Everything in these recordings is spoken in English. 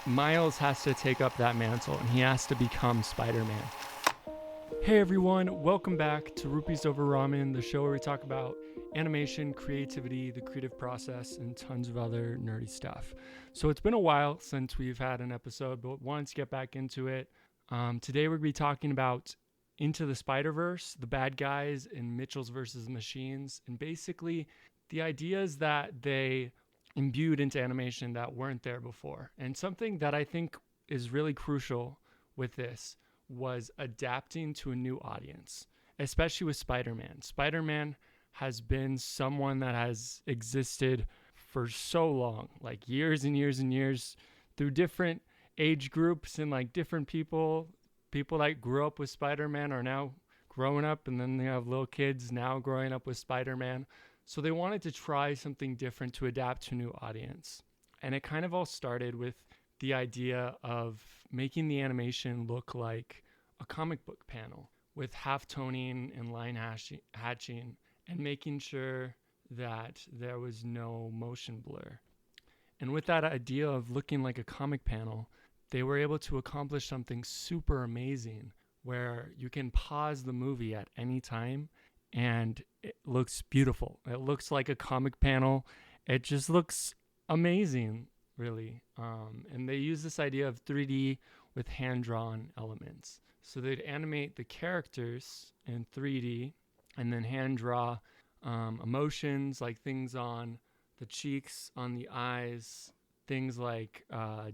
Miles has to take up that mantle and he has to become Spider-Man. Hey everyone, welcome back to Rupees Over Ramen, the show where we talk about animation, creativity, the creative process, and tons of other nerdy stuff. So it's been a while since we've had an episode, but wanted to get back into it. Today we're going to be talking about Into the Spider-Verse, the bad guys in Mitchell's versus the Machines, and basically the ideas that they imbued into animation that weren't there before. And something that I think is really crucial with this was adapting to a new audience, especially with Spider-Man. Spider-Man has been someone that has existed for so long, like years and years and years, through different age groups and like different people. People that grew up with Spider-Man are now growing up, and then they have little kids now growing up with Spider-Man. So they wanted to try something different to adapt to a new audience. And it kind of all started with the idea of making the animation look like a comic book panel with half-toning and line hatching and making sure that there was no motion blur. And with that idea of looking like a comic panel, they were able to accomplish something super amazing where you can pause the movie at any time and it looks beautiful. It looks like a comic panel. It just looks amazing, really. And they use this idea of 3D with hand-drawn elements. So they'd animate the characters in 3D and then hand-draw emotions, like things on the cheeks, on the eyes, things like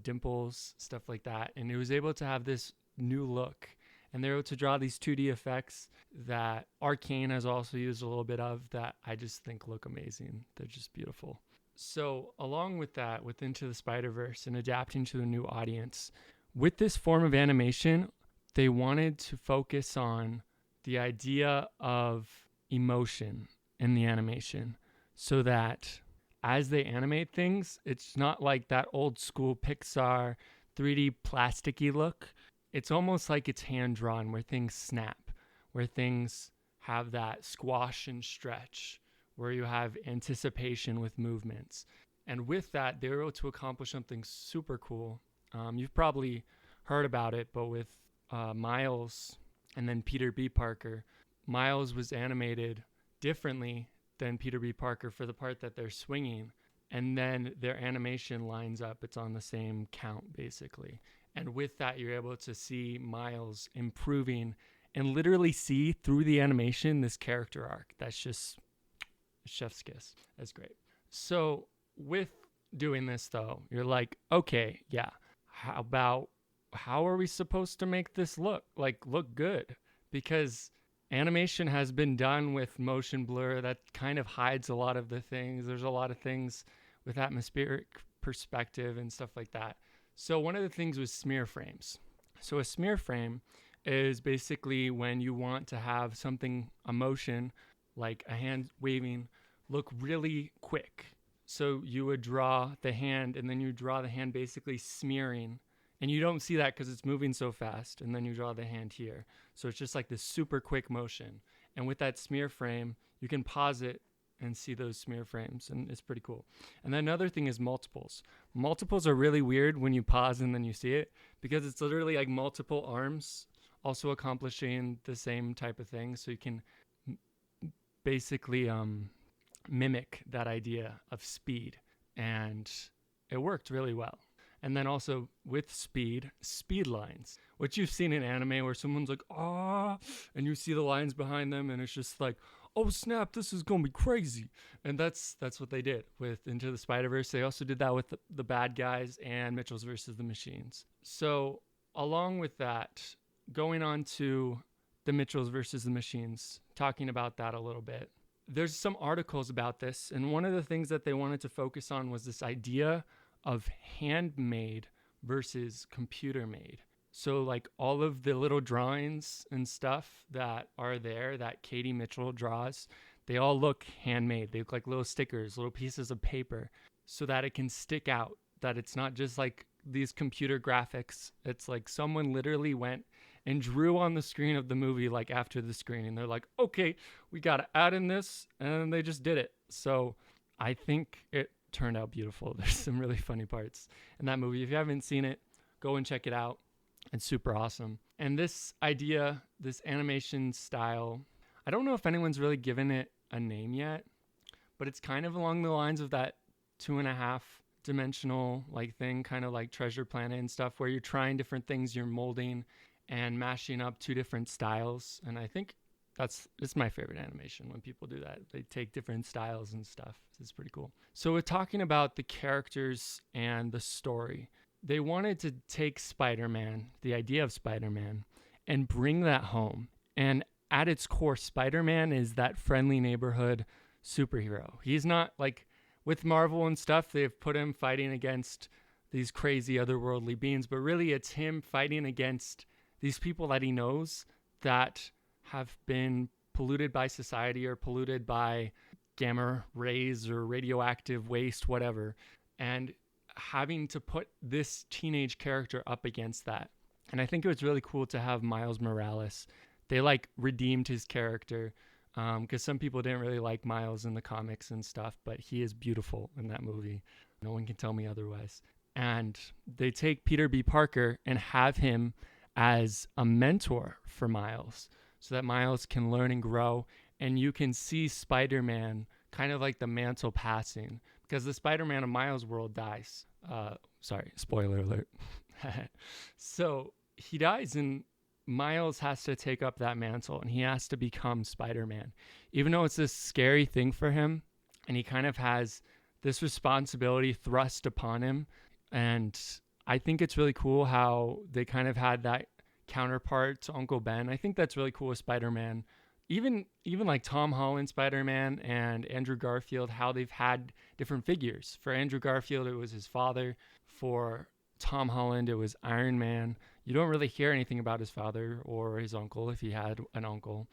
dimples, stuff like that. And it was able to have this new look. And they're able to draw these 2D effects that Arcane has also used a little bit of that I just think look amazing. They're just beautiful. So along with that, with Into the Spider-Verse and adapting to the new audience, with this form of animation, they wanted to focus on the idea of emotion in the animation so that as they animate things, it's not like that old school Pixar 3D plasticky look. It's almost like it's hand-drawn where things snap, where things have that squash and stretch, where you have anticipation with movements. And with that, they were able to accomplish something super cool. You've probably heard about it, but with Miles and then Peter B. Parker, Miles was animated differently than Peter B. Parker for the part that they're swinging. And then their animation lines up. It's on the same count, basically. And with that, you're able to see Miles improving and literally see through the animation this character arc. That's just chef's kiss. That's great. So with doing this, though, you're like, okay, yeah, how are we supposed to make this look good? Because animation has been done with motion blur that kind of hides a lot of the things. There's a lot of things with atmospheric perspective and stuff like that. So one of the things was smear frames. So a smear frame is basically when you want to have something, a motion, like a hand waving, look really quick. So you would draw the hand and then you draw the hand basically smearing. And you don't see that because it's moving so fast. And then you draw the hand here. So it's just like this super quick motion. And with that smear frame, you can pause it and see those smear frames, and it's pretty cool. And then another thing is multiples. Multiples are really weird when you pause and then you see it because it's literally like multiple arms also accomplishing the same type of thing. So you can basically mimic that idea of speed, and it worked really well. And then also with speed lines, which you've seen in anime where someone's like, ah, and you see the lines behind them and it's just like, oh snap, this is gonna be crazy. And that's what they did with Into the Spider-Verse. They also did that with the bad guys and Mitchell's versus the Machines. So along with that, going on to the Mitchell's versus the Machines, talking about that a little bit, there's some articles about this, and one of the things that they wanted to focus on was this idea of handmade versus computer made. So like all of the little drawings and stuff that are there that Katie Mitchell draws, they all look handmade. They look like little stickers, little pieces of paper, so that it can stick out, that it's not just like these computer graphics. It's like someone literally went and drew on the screen of the movie like after the screening. They're like, okay, we got to add in this, and they just did it. So I think it turned out beautiful. There's some really funny parts in that movie. If you haven't seen it, go and check it out. It's super awesome. And this idea, this animation style, I don't know if anyone's really given it a name yet, but it's kind of along the lines of that 2.5 dimensional like thing, kind of like Treasure Planet and stuff, where you're trying different things, you're molding and mashing up two different styles. And I think it's my favorite animation when people do that. They take different styles and stuff. It's pretty cool. So we're talking about the characters and the story. They wanted to take Spider-Man, the idea of Spider-Man, and bring that home. And at its core, Spider-Man is that friendly neighborhood superhero. He's not like with Marvel and stuff, they've put him fighting against these crazy otherworldly beings, but really it's him fighting against these people that he knows that have been polluted by society or polluted by gamma rays or radioactive waste, whatever, and having to put this teenage character up against that. And I think it was really cool to have Miles Morales. They like redeemed his character because some people didn't really like Miles in the comics and stuff, but he is beautiful in that movie. No one can tell me otherwise. And they take Peter B. Parker and have him as a mentor for Miles so that Miles can learn and grow. And you can see Spider-Man kind of like the mantle passing because the Spider-Man of Miles' world dies. Sorry, spoiler alert. So he dies and Miles has to take up that mantle and he has to become Spider-Man. Even though it's this scary thing for him and he kind of has this responsibility thrust upon him. And I think it's really cool how they kind of had that counterpart to Uncle Ben. I think that's really cool with Spider-Man. Even like Tom Holland Spider-Man and Andrew Garfield, how they've had different figures. For Andrew Garfield, it was his father. For Tom Holland, it was Iron Man. You don't really hear anything about his father or his uncle if he had an uncle.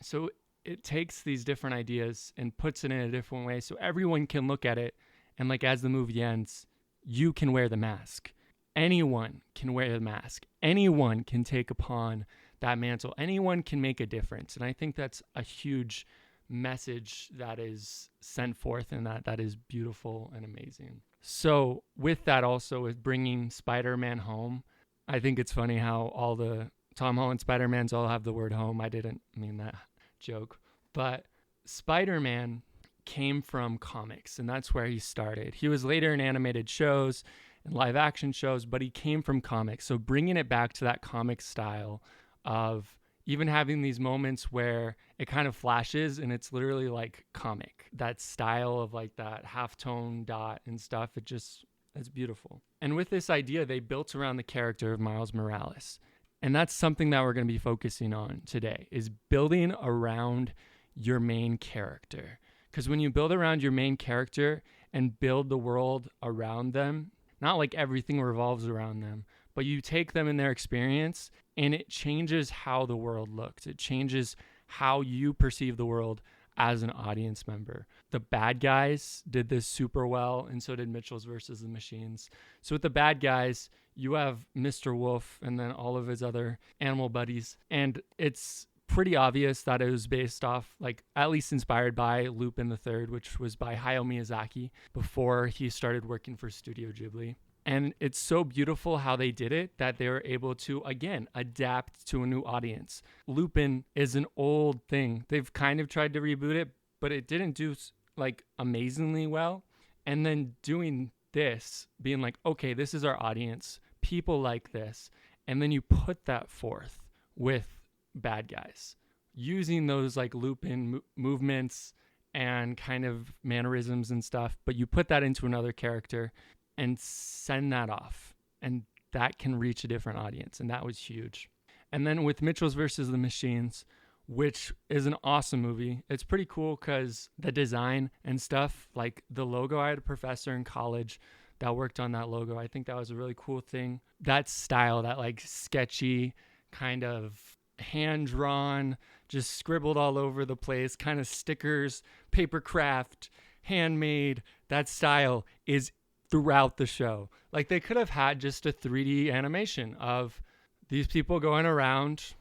So it takes these different ideas and puts it in a different way so everyone can look at it. And like as the movie ends, you can wear the mask. Anyone can wear the mask. Anyone can take upon that mantle. Anyone can make a difference. And I think that's a huge message that is sent forth and that is beautiful and amazing. So with that also with bringing Spider-Man home, I think it's funny how all the Tom Holland Spider-Mans all have the word home. I didn't mean that joke. But Spider-Man came from comics and that's where he started. He was later in animated shows and live action shows, but he came from comics. So bringing it back to that comic style of even having these moments where it kind of flashes and it's literally like comic, that style of like that halftone dot and stuff. It's beautiful. And with this idea, they built around the character of Miles Morales. And that's something that we're going to be focusing on today is building around your main character. Because when you build around your main character and build the world around them, not like everything revolves around them, but you take them in their experience and it changes how the world looks. It changes how you perceive the world as an audience member. The bad guys did this super well, and so did Mitchell's versus the Machines. So with the bad guys, you have Mr. Wolf and then all of his other animal buddies. And it's pretty obvious that it was based off, like at least inspired by Lupin the Third, which was by Hayao Miyazaki before he started working for Studio Ghibli. And it's so beautiful how they did it that they were able to, again, adapt to a new audience. Lupin is an old thing. They've kind of tried to reboot it, but it didn't do like amazingly well. And then doing this, being like, okay, this is our audience. People like this. And then you put that forth with bad guys, using those like Lupin movements and kind of mannerisms and stuff, but you put that into another character and send that off, and that can reach a different audience, and that was huge. And then with Mitchell's versus the Machines, which is an awesome movie, it's pretty cool because the design and stuff, like the logo, I had a professor in college that worked on that logo. I think that was a really cool thing. That style, that like sketchy kind of hand-drawn, just scribbled all over the place, kind of stickers, paper craft, handmade, that style is throughout the show. Like they could have had just a 3D animation of these people going around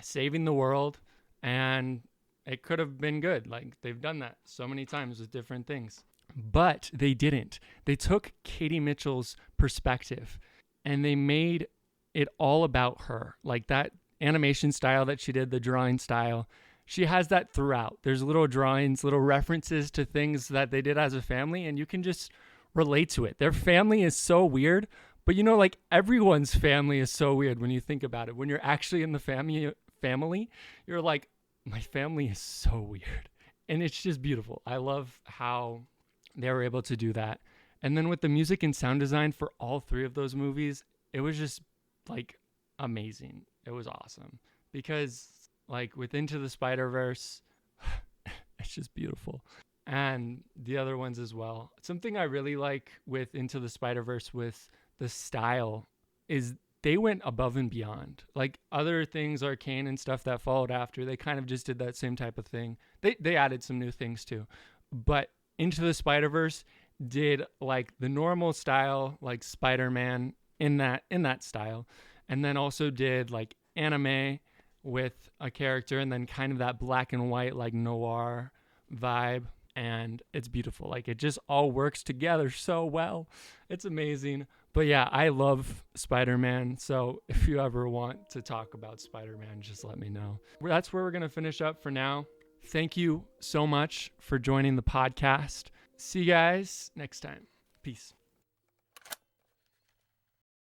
saving the world and it could have been good. Like they've done that so many times with different things. But they didn't. They took Katie Mitchell's perspective and they made it all about her. Like that animation style that she did, the drawing style, she has that throughout. There's little drawings, little references to things that they did as a family, and you can just relate to it. Their family is so weird, but like everyone's family is so weird when you think about it. When you're actually in the family, you're like, my family is so weird. And it's just beautiful. I love how they were able to do that. And then with the music and sound design for all three of those movies, it was just like amazing. It was awesome because like with Into the Spider-Verse, it's just beautiful. And the other ones as well. Something I really like with Into the Spider-Verse with the style is they went above and beyond. Like other things, Arcane and stuff that followed after, they kind of just did that same type of thing. They added some new things too. But Into the Spider-Verse did like the normal style, like Spider-Man in that style, and then also did like anime with a character, and then kind of that black and white like noir vibe, and it's beautiful. Like it just all works together so well. It's amazing. But yeah, I love Spider-Man, so if you ever want to talk about Spider-Man, just let me know. That's where we're going to finish up for now. Thank you so much for joining the podcast. See you guys next time. Peace.